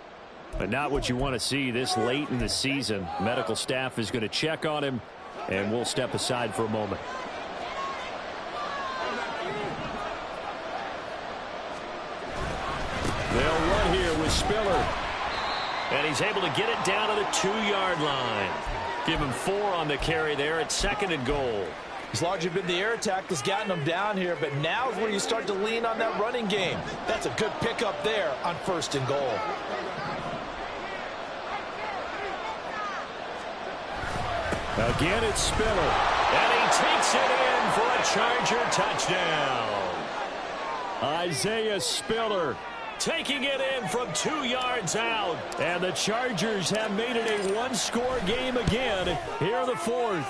But not what you want to see this late in the season. Medical staff is going to check on him, and we'll step aside for a moment. They'll run here with Spiller. And he's able to get it down to the 2-yard line. Give him 4 on the carry there at 2nd and goal. It's largely been the air attack that's gotten them down here, but now is where you start to lean on that running game. That's a good pickup there on 1st and goal. Again, it's Spiller. And he takes it in for a Charger touchdown. Isaiah Spiller taking it in from 2 yards out. And the Chargers have made it a one-score game again here in the 4th.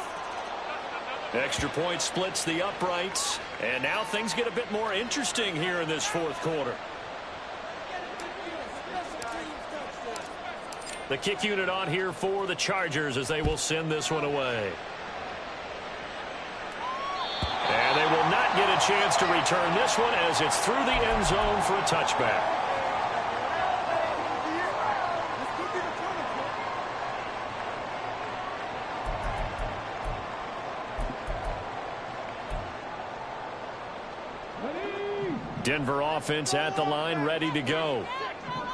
Extra point splits the uprights. And now things get a bit more interesting here in this 4th quarter. The kick unit on here for the Chargers as they will send this one away. And they will not get a chance to return this one as it's through the end zone for a touchback. Denver offense at the line, ready to go.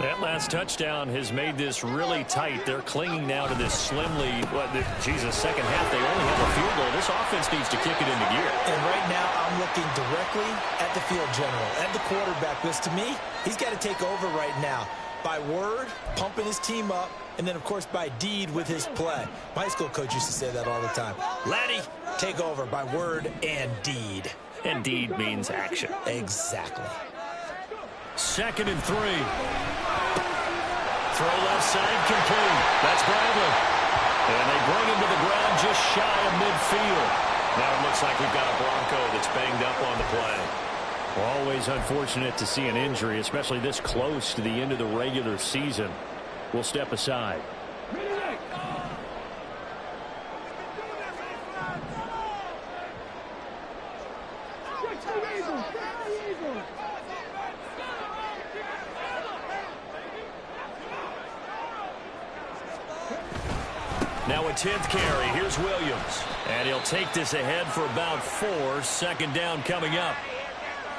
That last touchdown has made this really tight. They're clinging now to this slim lead. Second half, they only have a field goal. This offense needs to kick it into gear. And right now, I'm looking directly at the field general, at the quarterback. Because to me, he's got to take over right now. By word, pumping his team up, and then, of course, by deed with his play. My high school coach used to say that all the time. Laddie, take over by word and deed. And deed means action. Exactly. 2nd and 3. Throw left side complete. That's Bradley. And they bring him to the ground just shy of midfield. Now it looks like we've got a Bronco that's banged up on the play. Always unfortunate to see an injury, especially this close to the end of the regular season. We'll step aside. Now a 10th carry. Here's Williams. And he'll take this ahead for about 4. 2nd down coming up.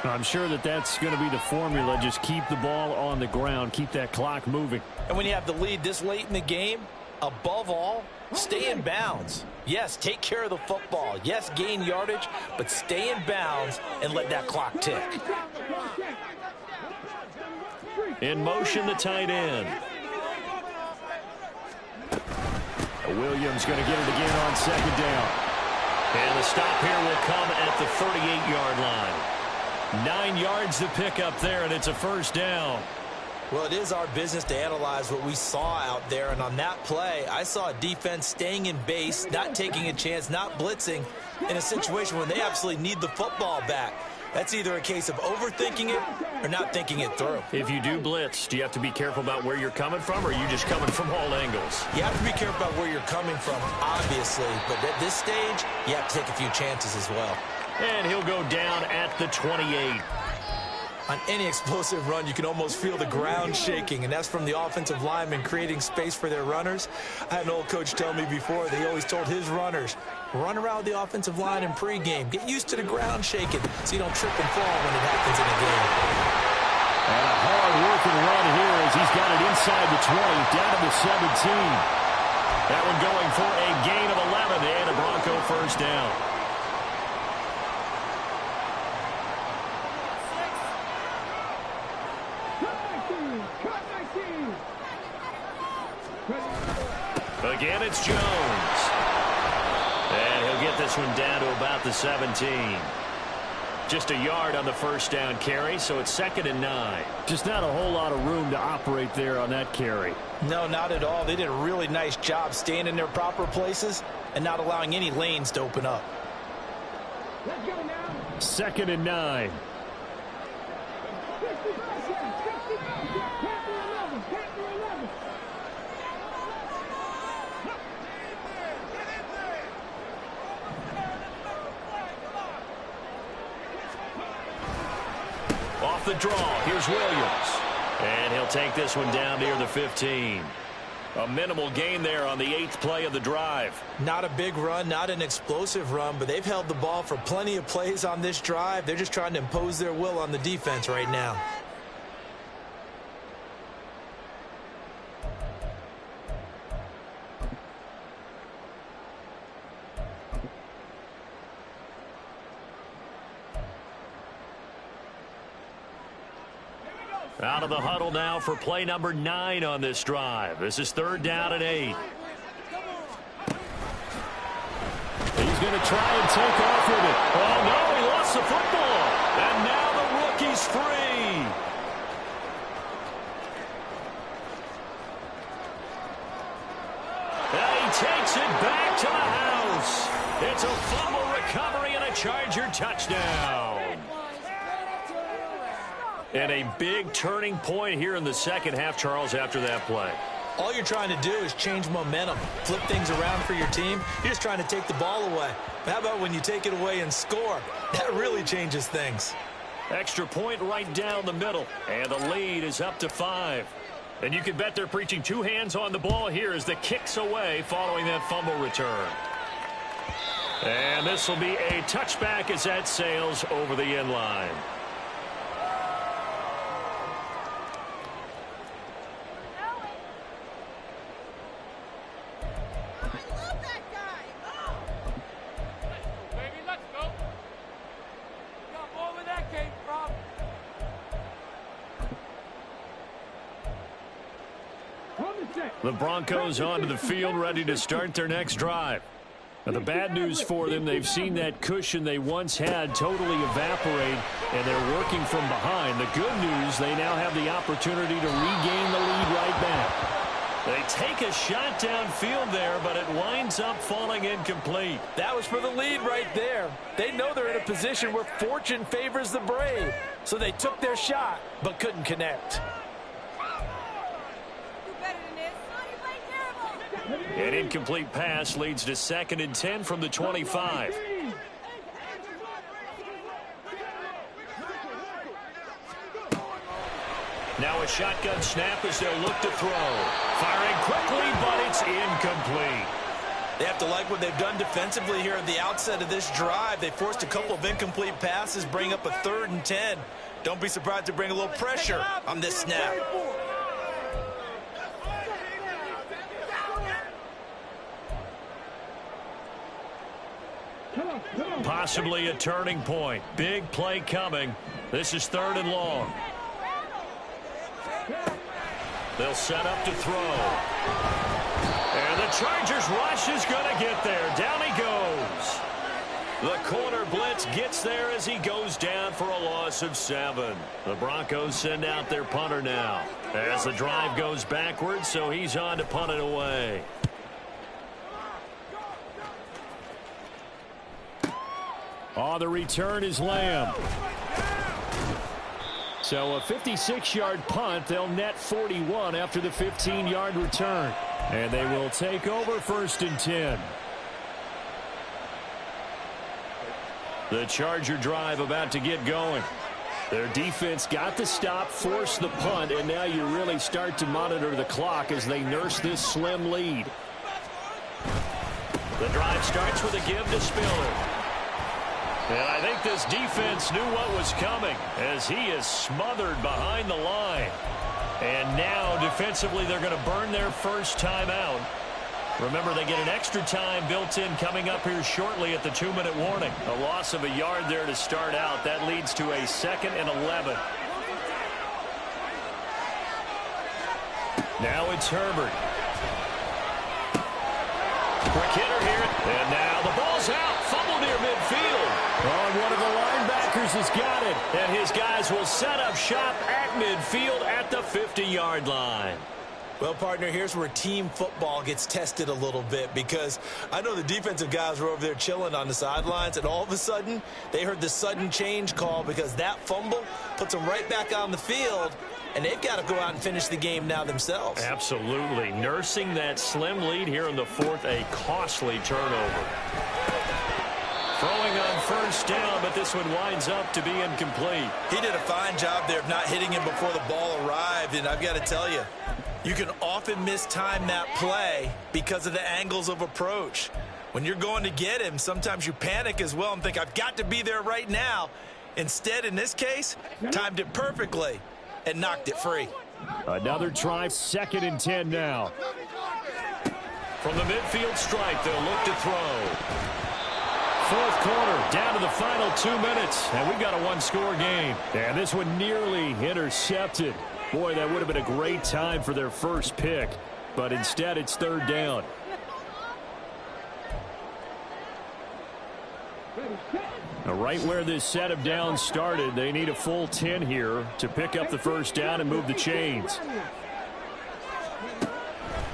I'm sure that's going to be the formula. Just keep the ball on the ground. Keep that clock moving. And when you have the lead this late in the game, above all, stay in bounds. Yes, take care of the football. Yes, gain yardage, but stay in bounds and let that clock tick. In motion, the tight end. Williams going to get it again on 2nd down. And the stop here will come at the 38-yard line. 9 yards to pick up there, and it's a 1st down. Well, it is our business to analyze what we saw out there. And on that play, I saw a defense staying in base, not taking a chance, not blitzing in a situation where they absolutely need the football back. That's either a case of overthinking it or not thinking it through. If you do blitz, do you have to be careful about where you're coming from, or are you just coming from all angles? You have to be careful about where you're coming from, obviously. But at this stage, you have to take a few chances as well. And he'll go down at the 28. On any explosive run, you can almost feel the ground shaking, and that's from the offensive linemen creating space for their runners. I had an old coach tell me before, they always told his runners, run around the offensive line in pregame. Get used to the ground shaking so you don't trip and fall when it happens in a game. And a hard-working run here as he's got it inside the 20, down to the 17. That one going for a gain of 11 and a Bronco 1st down. Again, it's Jones. And he'll get this one down to about the 17. Just a yard on the 1st down carry, so it's 2nd and 9. Just not a whole lot of room to operate there on that carry. No, not at all. They did a really nice job staying in their proper places and not allowing any lanes to open up. 2nd and 9. Off the draw, here's Williams. And he'll take this one down near the 15. A minimal gain there on the 8th play of the drive. Not a big run, not an explosive run, but they've held the ball for plenty of plays on this drive. They're just trying to impose their will on the defense right now. Out of the huddle now for play number 9 on this drive. This is 3rd down and 8. He's going to try and take off with it. Oh, no, he lost the football. And now the rookie's free. And he takes it back to the house. It's a fumble recovery and a Charger touchdown. And a big turning point here in the second half, Charles, after that play. All you're trying to do is change momentum, flip things around for your team. You're just trying to take the ball away. But how about when you take it away and score? That really changes things. Extra point right down the middle. And the lead is up to 5. And you can bet they're preaching 2 hands on the ball here as the kick's away following that fumble return. And this will be a touchback as that sails over the end line. The Broncos onto the field, ready to start their next drive. Now, the bad news for them, they've seen that cushion they once had totally evaporate, and they're working from behind. The good news, they now have the opportunity to regain the lead right back. They take a shot downfield there, but it winds up falling incomplete. That was for the lead right there. They know they're in a position where fortune favors the brave. So they took their shot, but couldn't connect. An incomplete pass leads to 2nd and 10 from the 25. Now a shotgun snap as they'll look to throw. Firing quickly, but it's incomplete. They have to like what they've done defensively here at the outset of this drive. They forced a couple of incomplete passes, bring up a 3rd and 10. Don't be surprised to bring a little pressure on this snap. Possibly a turning point. Big play coming. This is 3rd and long. They'll set up to throw. And the Chargers rush is going to get there. Down he goes. The corner blitz gets there as he goes down for a loss of 7. The Broncos send out their punter now as the drive goes backwards, so he's on to punt it away. Oh, the return is Lamb. So a 56-yard punt. They'll net 41 after the 15-yard return. And they will take over 1st and 10. The Charger drive about to get going. Their defense got the stop, forced the punt, and now you really start to monitor the clock as they nurse this slim lead. The drive starts with a give to Spiller. And I think this defense knew what was coming as he is smothered behind the line. And now defensively they're going to burn their first timeout. Remember, they get an extra time built in coming up here shortly at the 2-minute warning. A loss of a yard there to start out. That leads to a 2nd and 11. Now it's Herbert. Quick hitter here. And now the ball's out. Fumble near midfield. Oh, and one of the linebackers has got it. And his guys will set up shop at midfield at the 50-yard line. Well, partner, here's where team football gets tested a little bit, because I know the defensive guys were over there chilling on the sidelines, and all of a sudden they heard the sudden change call because that fumble puts them right back on the field, and they've got to go out and finish the game now themselves. Absolutely. Nursing that slim lead here in the 4th, a costly turnover. Throwing on 1st down, but this one winds up to be incomplete. He did a fine job there of not hitting him before the ball arrived, and I've got to tell you, you can often mistime that play because of the angles of approach. When you're going to get him, sometimes you panic as well and think, I've got to be there right now. Instead, in this case, timed it perfectly and knocked it free. Another try, 2nd and 10 now. From the midfield stripe, they'll look to throw. fourth quarter, down to the final 2 minutes, and we've got a one-score game. And this one nearly intercepted. Boy, that would have been a great time for their first pick, but instead it's third down. Now, right where this set of downs started, they need a full 10 here to pick up the first down and move the chains.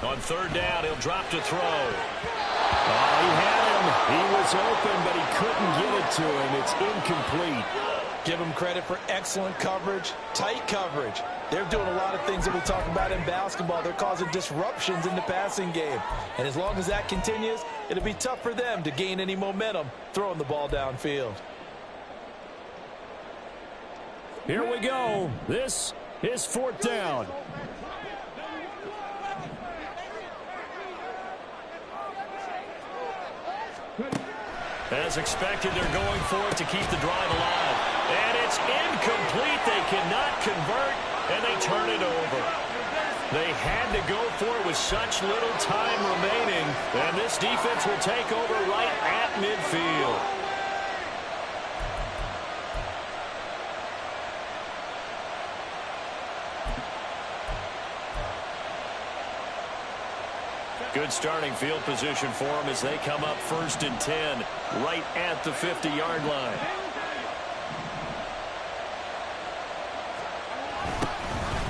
On third down, he'll drop to throw. Oh, he had him. He was open, but he couldn't get it to him. It's incomplete. Give him credit for excellent coverage, tight coverage. They're doing a lot of things that we talk about in basketball. They're causing disruptions in the passing game. And as long as that continues, it'll be tough for them to gain any momentum throwing the ball downfield. Here we go. This is fourth down. As expected, they're going for it to keep the drive alive. And it's incomplete. They cannot convert, and they turn it over. They had to go for it with such little time remaining, and this defense will take over right at midfield. Good starting field position for them as they come up 1st and 10, right at the 50-yard line.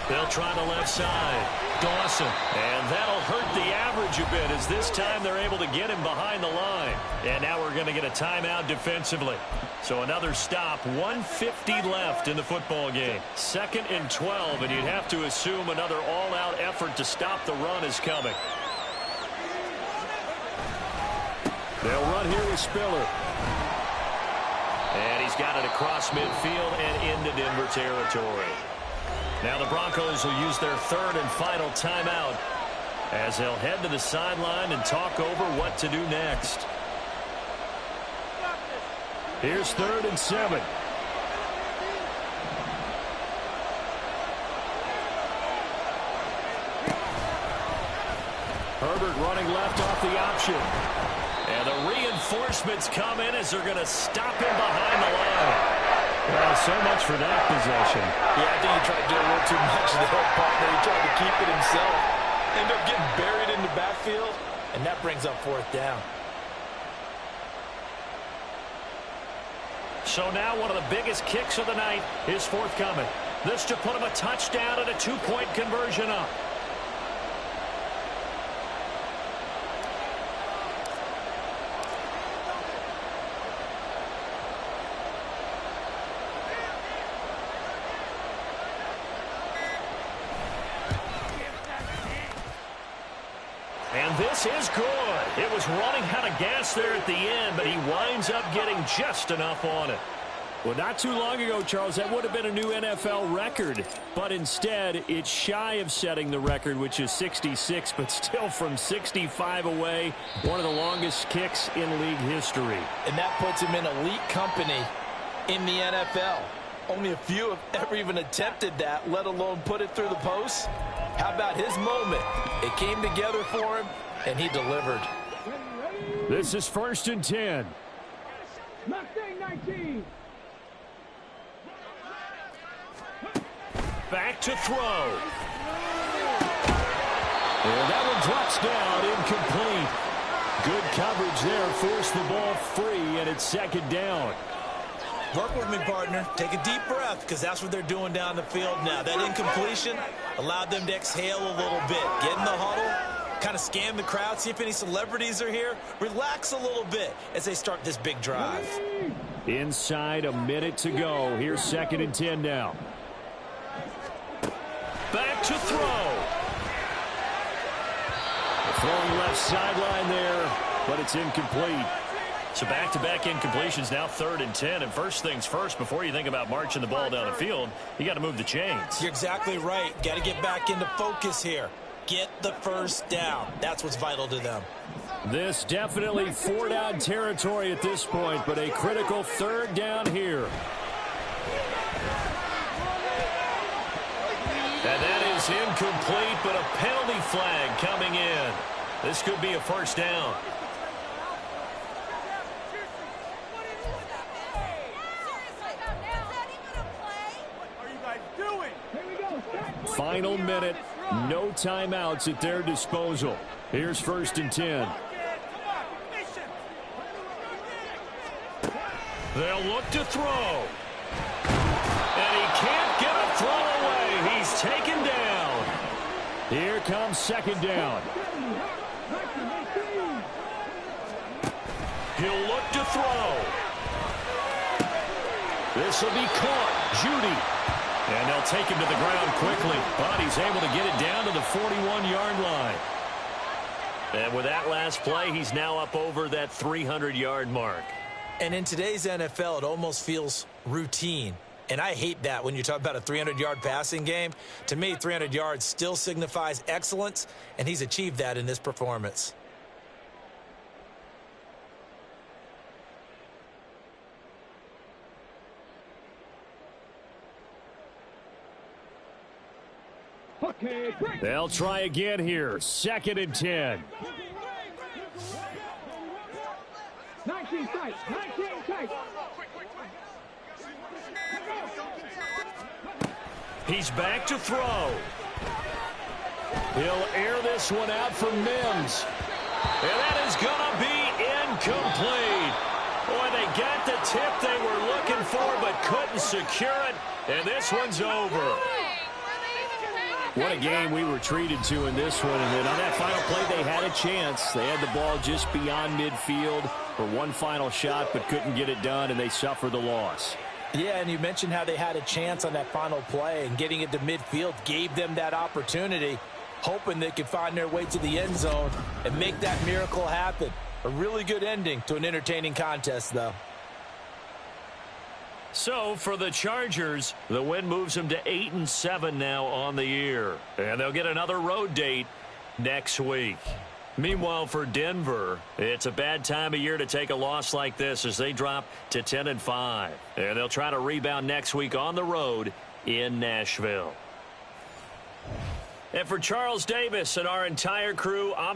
They'll try the left side. Dawson. And that'll hurt the average a bit as this time they're able to get him behind the line. And now we're going to get a timeout defensively. So another stop. 1:50 left in the football game. 2nd and 12, and you'd have to assume another all-out effort to stop the run is coming. They'll run here with Spiller. And he's got it across midfield and into Denver territory. Now the Broncos will use their 3rd and final timeout as they'll head to the sideline and talk over what to do next. Here's 3rd and 7. Herbert running left off the option. And the reinforcements come in as they're going to stop him behind the line. Well, so much for that possession. Yeah, I think he tried to do a little too much to the help partner. He tried to keep it himself. Ended up getting buried in the backfield, and that brings up 4th down. So now one of the biggest kicks of the night is forthcoming. This to put him a touchdown and a 2-point conversion up. And this is good. It was running out of gas there at the end, but he winds up getting just enough on it. Well, not too long ago, Charles, that would have been a new NFL record. But instead, it's shy of setting the record, which is 66, but still from 65 away, one of the longest kicks in league history. And that puts him in elite company in the NFL. Only a few have ever even attempted that, let alone put it through the post. How about his moment? It came together for him, and he delivered. This is 1st and 10. Mustang 19. Back to throw. And that one drops down, incomplete. Good coverage there, forced the ball free, and it's 2nd down. Work with me, partner. Take a deep breath, because that's what they're doing down the field now. That incompletion allowed them to exhale a little bit. Get in the huddle, kind of scan the crowd, see if any celebrities are here. Relax a little bit as they start this big drive. Inside a minute to go. Here's 2nd and 10 now. Back to throw. Throwing left sideline there, but it's incomplete. So back-to-back incompletions, now 3rd and 10. And first things first, before you think about marching the ball down the field, you got to move the chains. You're exactly right. Got to get back into focus here. Get the first down. That's what's vital to them. This definitely 4-down territory at this point, but a critical 3rd down here. And that is incomplete, but a penalty flag coming in. This could be a 1st down. Final minute. No timeouts at their disposal. Here's 1st and 10. They'll look to throw. And he can't get a throw away. He's taken down. Here comes 2nd down. He'll look to throw. This will be caught. Judy. And they'll take him to the ground quickly. But he's able to get it down to the 41-yard line. And with that last play, he's now up over that 300-yard mark. And in today's NFL, it almost feels routine. And I hate that when you talk about a 300-yard passing game. To me, 300 yards still signifies excellence, and he's achieved that in this performance. They'll try again here. 2nd and 10. 19 tight. 19 tight. He's back to throw. He'll air this one out for Mims. And that is going to be incomplete. Boy, they got the tip they were looking for but couldn't secure it. And this one's over. What a game we were treated to in this one. And then on that final play, they had a chance. They had the ball just beyond midfield for one final shot, but couldn't get it done, and they suffer the loss. Yeah, and you mentioned how they had a chance on that final play, and getting it to midfield gave them that opportunity, hoping they could find their way to the end zone and make that miracle happen. A really good ending to an entertaining contest, though. So for the Chargers, the win moves them to 8-7 now on the year. And they'll get another road date next week. Meanwhile, for Denver, it's a bad time of year to take a loss like this as they drop to 10-5. And they'll try to rebound next week on the road in Nashville. And for Charles Davis and our entire crew, I'm